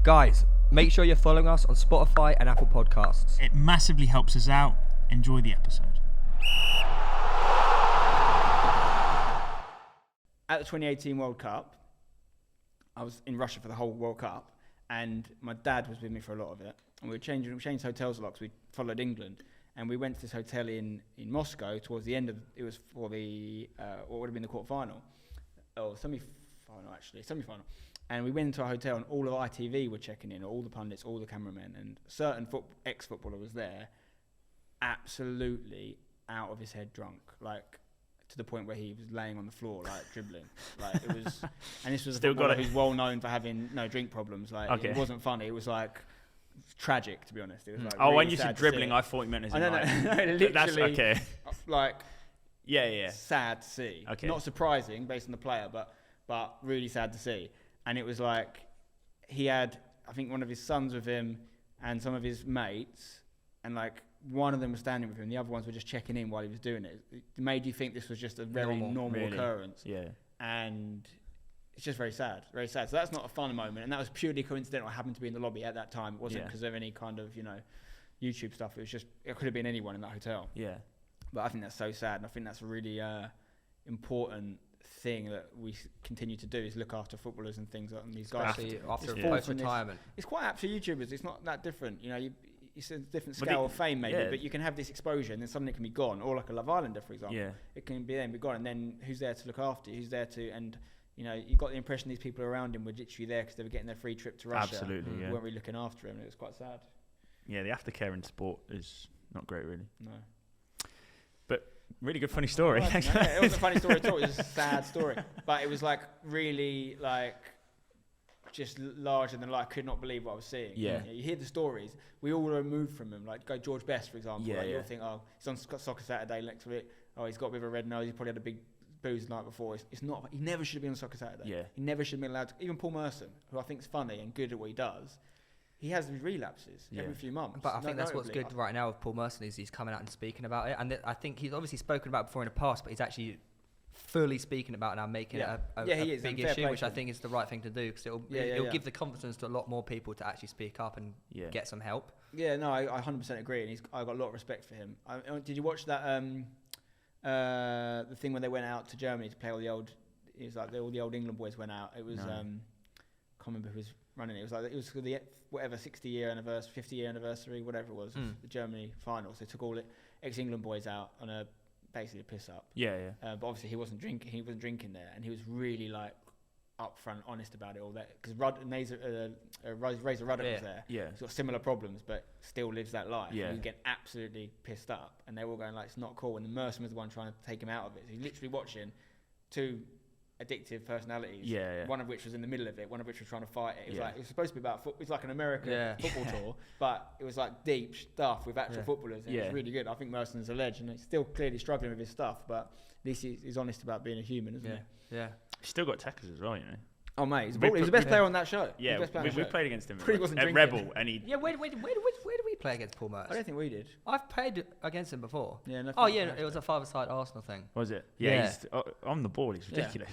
Guys, make sure you're following us on Spotify and Apple Podcasts. It massively helps us out. Enjoy the episode. At the 2018 World Cup, I was in Russia for the whole World Cup, and my dad was with me for a lot of it. And we changed hotels a lot because we followed England. And we went to this hotel in Moscow towards the end of, it was for the, what would have been the quarter-final, or semi-final. And we went into a hotel and all of ITV were checking in, all the pundits, all the cameramen, and a certain ex-footballer was there, absolutely out of his head drunk, like to the point where he was laying on the floor, like dribbling. Like it was, and this was a footballer who's well known for having no drink problems. Like it wasn't funny. It was like tragic, to be honest. It was like really when you said dribbling, I thought you meant as in literally. That's okay. Like sad to see. Okay. Not surprising based on the player, but really sad to see. And it was like he had, I think, one of his sons with him and some of his mates, and like one of them was standing with him, the other ones were just checking in while he was doing it. It made you think this was just a very normal occurrence. Yeah. And it's just very sad, very sad. So that's not a fun moment, and that was purely coincidental. I happened to be in the lobby at that time. It wasn't because of any kind of, YouTube stuff. It was just, it could have been anyone in that hotel. Yeah. But I think that's so sad, and I think that's a really important thing that we continue to do, is look after footballers and things like these guys. After post-retirement. It's quite apt for YouTubers. It's not that different. It's a different scale of fame maybe, but you can have this exposure and then suddenly it can be gone. Or like a Love Islander, for example. Yeah. It can be gone, and then who's there to look after you? Who's there to, and you got the impression these people around him were literally there because they were getting their free trip to Russia. Absolutely, yeah. Weren't really looking after him, and it was quite sad. Yeah, the aftercare in sport is not great, really. No. But really good, funny story. It wasn't a funny story at all. It was just a sad story. But it was like really like just larger than life. I could not believe what I was seeing. Yeah. You hear the stories. We all are removed from them. Like George Best, for example. Yeah, You'll think, oh, he's on Soccer Saturday next to it. Oh, he's got a bit of a red nose. He probably had a big booze the night before. It's not. He never should have been on Soccer Saturday. Yeah. He never should have been allowed to. Even Paul Merson, who I think is funny and good at what he does, he has these relapses every few months. But I think that's what's good right now with Paul Merson is he's coming out and speaking about it. And I think he's obviously spoken about it before in the past, but he's actually fully speaking about it now, making it a big issue, which I think is the right thing to do, because it'll give the confidence to a lot more people to actually speak up and get some help. Yeah, no, I 100% agree, and I've got a lot of respect for him. Did you watch that the thing when they went out to Germany to play all the old? It was like all the old England boys went out. It was can't remember who was running it. It was for the 60-year anniversary, 50-year anniversary, whatever it was, of the Germany finals. They took all the ex-England boys out on basically a piss up. Yeah. But obviously he wasn't drinking. He wasn't drinking there, and he was really like upfront, honest about it all. That because Razor Ruddock was there. Yeah. He's got similar problems, but still lives that life. Yeah. He's getting absolutely pissed up, and they're all going like, it's not cool. And the Merson was the one trying to take him out of it. So he's literally watching two addictive personalities. Yeah. One of which was in the middle of it. One of which was trying to fight it. It was it was supposed to be about it's like an American football tour, but it was like deep stuff with actual footballers. And it was really good. I think Merson's a legend. He's still clearly struggling with his stuff, but at least he's honest about being a human, isn't he? Yeah. He's still got Techers as well, Oh mate, he was the best player on that show. Yeah, we played against him at Rebel, and he. Yeah, where did we play against Paul Merson? I don't think we did. I've played against him before. Yeah. It was a five-a-side Arsenal thing. Was it? Yeah. He's on the ball. He's ridiculous.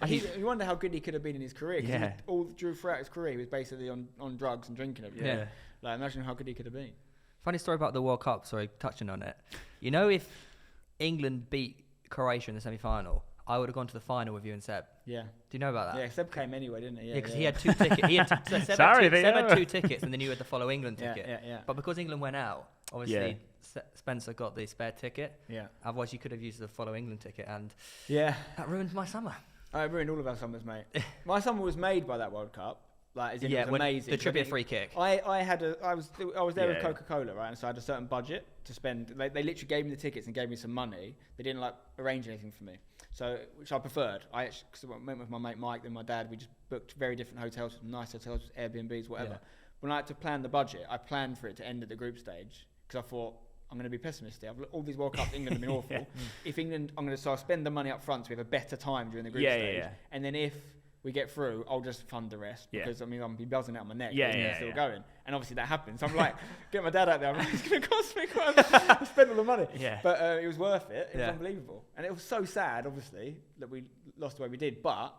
You wonder how good he could have been in his career. Yeah. Throughout his career, he was basically on drugs and drinking every day. Yeah. Like imagine how good he could have been. Funny story about the World Cup. Sorry, touching on it. If England beat Croatia in the semi-final, I would have gone to the final with you and Seb. Yeah. Do you know about that? Yeah, Seb came anyway, didn't he? Yeah, because he had 2 tickets. Seb had 2 tickets, and then you had the follow England ticket. Yeah. But because England went out, obviously Spencer got the spare ticket. Yeah. Otherwise, you could have used the follow England ticket, and that ruined my summer. It ruined all of our summers, mate. My summer was made by that World Cup. Like, it was amazing. The trivia free kick. I was there with Coca-Cola, right? And so I had a certain budget to spend. They literally gave me the tickets and gave me some money. They didn't arrange anything for me. So, which I preferred. Because I went with my mate Mike and my dad. We just booked very different hotels, nice hotels, Airbnbs, whatever. Yeah. When I had to plan the budget, I planned for it to end at the group stage because I thought I'm going to be pessimistic. All these World Cups, England have been awful. If England, I'll spend the money up front so we have a better time during the group stage. And then if we get through, I'll just fund the rest because I'm be buzzing out my neck. Still going, and obviously that happens. I'm like, get my dad out there. I'm like, it's going to cost me quite a spend all the money. Yeah. But it was worth it. It was unbelievable, and it was so sad, obviously, that we lost the way we did. But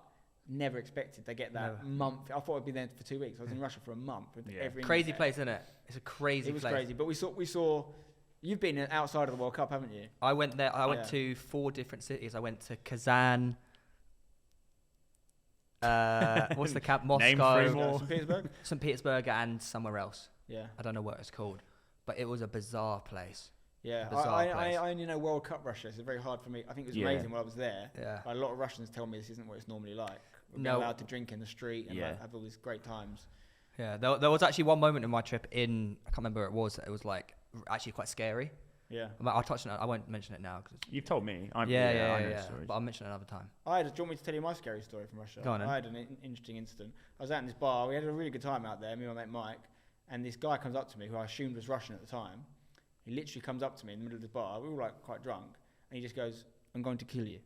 never expected to get that month. I thought I'd be there for 2 weeks. I was in Russia for a month. Every crazy place, isn't it? It's a crazy place. It was crazy, but we saw. You've been outside of the World Cup, haven't you? I went there. I went to 4 different cities. I went to Kazan. What's the cap? Moscow, St. Petersburg, and somewhere else. Yeah, I don't know what it's called, but it was a bizarre place. Yeah, I only know World Cup Russia. So it's very hard for me. I think it was amazing when I was there. Yeah, a lot of Russians tell me this isn't what it's normally like. We're allowed to drink in the street and have all these great times. Yeah, there was actually one moment in my trip I can't remember what it was. It was like actually quite scary. Yeah, I'll touch on it. I won't mention it now. You've told me. I know but I'll mention it another time. Do you want me to tell you my scary story from Russia? Go on, I had an interesting incident. I was out in this bar. We had a really good time out there, me and my mate Mike. And this guy comes up to me, who I assumed was Russian at the time. He literally comes up to me in the middle of the bar. We were all like quite drunk. And he just goes, "I'm going to kill you."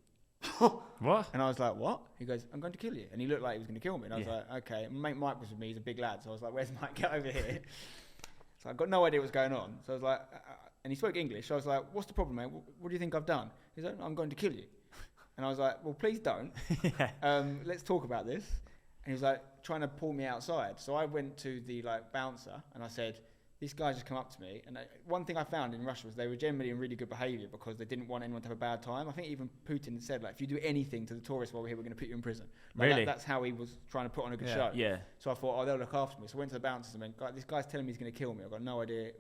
What? And I was like, "What?" He goes, "I'm going to kill you." And he looked like he was going to kill me. And I was like, "Okay." And my mate Mike was with me. He's a big lad. So I was like, "Where's Mike? Get over here." So I got no idea what was going on. So I was like, and he spoke English. So I was like, "What's the problem, mate? What do you think I've done?" He's like, "I'm going to kill you." And I was like, "Well, please don't. Let's talk about this." And he was like trying to pull me outside. So I went to the bouncer and I said, "This guy just come up to me." And one thing I found in Russia was they were generally in really good behaviour because they didn't want anyone to have a bad time. I think even Putin said, if you do anything to the tourists while we're here, we're going to put you in prison. Really? That's how he was trying to put on a good show. Yeah. So I thought, they'll look after me. So I went to the bouncers and went, "This guy's telling me he's going to kill me. I've got no idea.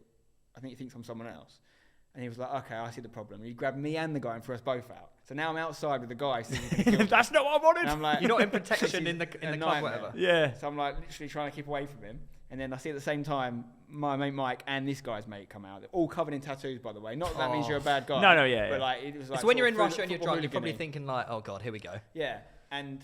I think he thinks I'm someone else." And he was like, "Okay, I see the problem." And he grabbed me and the guy and threw us both out. So now I'm outside with the guy. That's not what I wanted. And I'm like, you're not in protection in the club, whatever. Yeah. So I'm literally trying to keep away from him. And then I see at the same time my mate Mike and this guy's mate come out. They're all covered in tattoos, by the way. Not that means you're a bad guy. No, yeah. But it was so when you're in Russia and you're drunk, you're probably thinking "Oh God, here we go." Yeah. And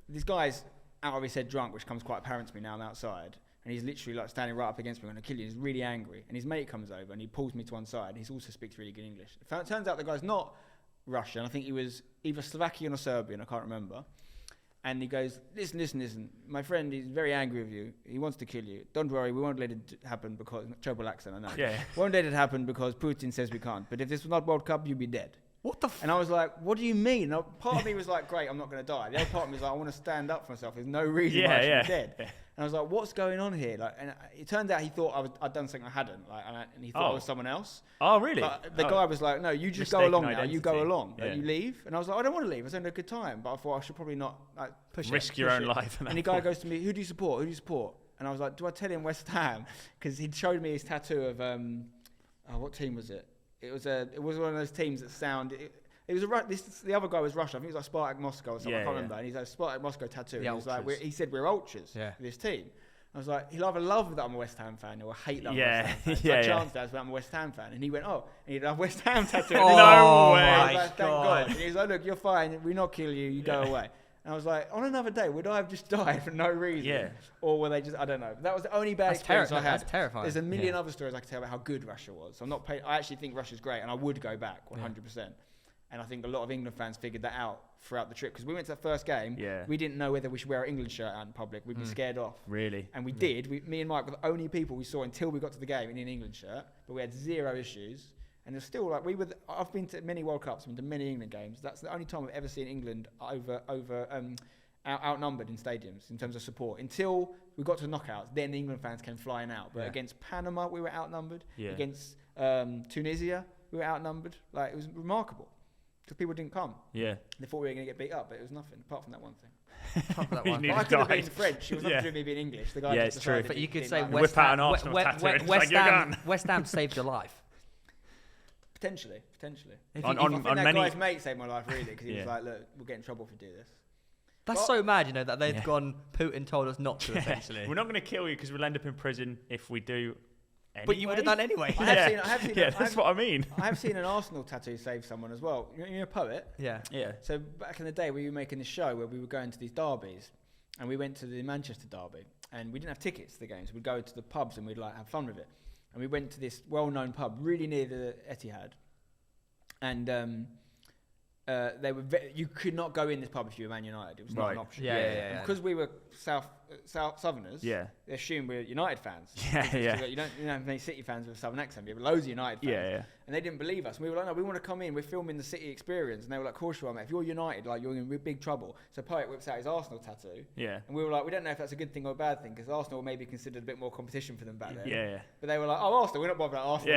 this guy's out of his head drunk, which comes quite apparent to me now I'm outside. And he's literally standing right up against me, I'm going to kill you. He's really angry. And his mate comes over and he pulls me to one side. He also speaks really good English. It turns out the guy's not Russian. I think he was either Slovakian or Serbian. I can't remember. And he goes, listen. My friend is very angry with you. He wants to kill you. Don't worry, we won't let it happen because... Terrible accent, I know. Yeah. Won't let it happen because Putin says we can't. But if this was not World Cup, you'd be dead. What the And I was like, what do you mean? Now, part of me was like, great, I'm not going to die. The other part of me was like, I want to stand up for myself. There's no reason why I should be dead. Yeah. And I was like, what's going on here? And it turned out he thought I'd done something I hadn't. And he thought I was someone else. Oh, really? But the guy was like, "No, you just go along now. You go along. Yeah. You leave." And I was like, "I don't want to leave. I was having a good time." But I thought I should probably not risk your own life. And the guy goes to me, "Who do you support? Who do you support?" And I was like, "Do I tell him West Ham?" Because he'd showed me his tattoo of what team was it? It was one of those teams that sound. The other guy was Russian. I think it was like Spartak Moscow or something. I can't remember. And he's like Spartak Moscow tattoo. And he was like, he said we're ultras for this team. I was like, he'll either love that I'm a West Ham fan or hate that I'm a West Ham fan. So I chanced that I'm a West Ham fan. And he went, and he had a West Ham tattoo. No way. I was like, thank God. And he was like, "Look, you're fine. We'll not kill you. You go away." And I was like, on another day, would I have just died for no reason? Yeah. Or were they just, I don't know. That was the only bad experience I had. That's terrifying. There's a million other stories I could tell about how good Russia was. So I actually think Russia's great and I would go back 100%. And I think a lot of England fans figured that out throughout the trip. Because we went to that first game, we didn't know whether we should wear an England shirt out in public. We'd be scared off. Really? And we did. Me and Mike were the only people we saw until we got to the game in an England shirt. But we had zero issues. And it's still I've been to many World Cups, I've been to many England games. That's the only time I've ever seen England outnumbered in stadiums in terms of support. Until we got to the knockouts, then the England fans came flying out. But against Panama, we were outnumbered. Yeah. Against Tunisia, we were outnumbered. It was remarkable. Because people didn't come. Yeah. They thought we were going to get beat up, but it was nothing, apart from that one thing. Apart from that one thing. I could have been French. It was nothing to do with me being English. The guy it's true. But you could say West Ham saved your life. Potentially. On that many guy's mate saved my life, really, because he was like, "Look, we'll get in trouble if we do this." That's so mad, that they've gone, Putin told us not to, essentially. We're not going to kill you because we'll end up in prison if we do. Anyway? But you would have done anyway. I have seen that's what I mean. I have seen an Arsenal tattoo save someone as well. You're a poet. Yeah. So back in the day, we were making this show where we were going to these derbies, and we went to the Manchester derby, and we didn't have tickets to the games. We'd go to the pubs and we'd have fun with it. And we went to this well-known pub really near the Etihad, and you could not go in this pub if you were Man United. It was not an option. Yeah. Because we were Southerners. They assumed we're United fans. You don't have many City fans with a Southern accent. You have loads of United fans. And they didn't believe us. And we were like, no, we want to come in. We're filming the City experience. And they were like, of course you are, mate. If you're United, like you're in big trouble. So Poet whips out his Arsenal tattoo. And we were like, we don't know if that's a good thing or a bad thing because Arsenal were maybe considered a bit more competition for them back then. But they were like, oh, Arsenal, we're not bothered about Arsenal.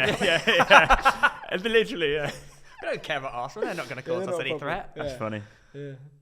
And literally, I don't care about Arsenal. They're not going to cause us any threat. That's funny.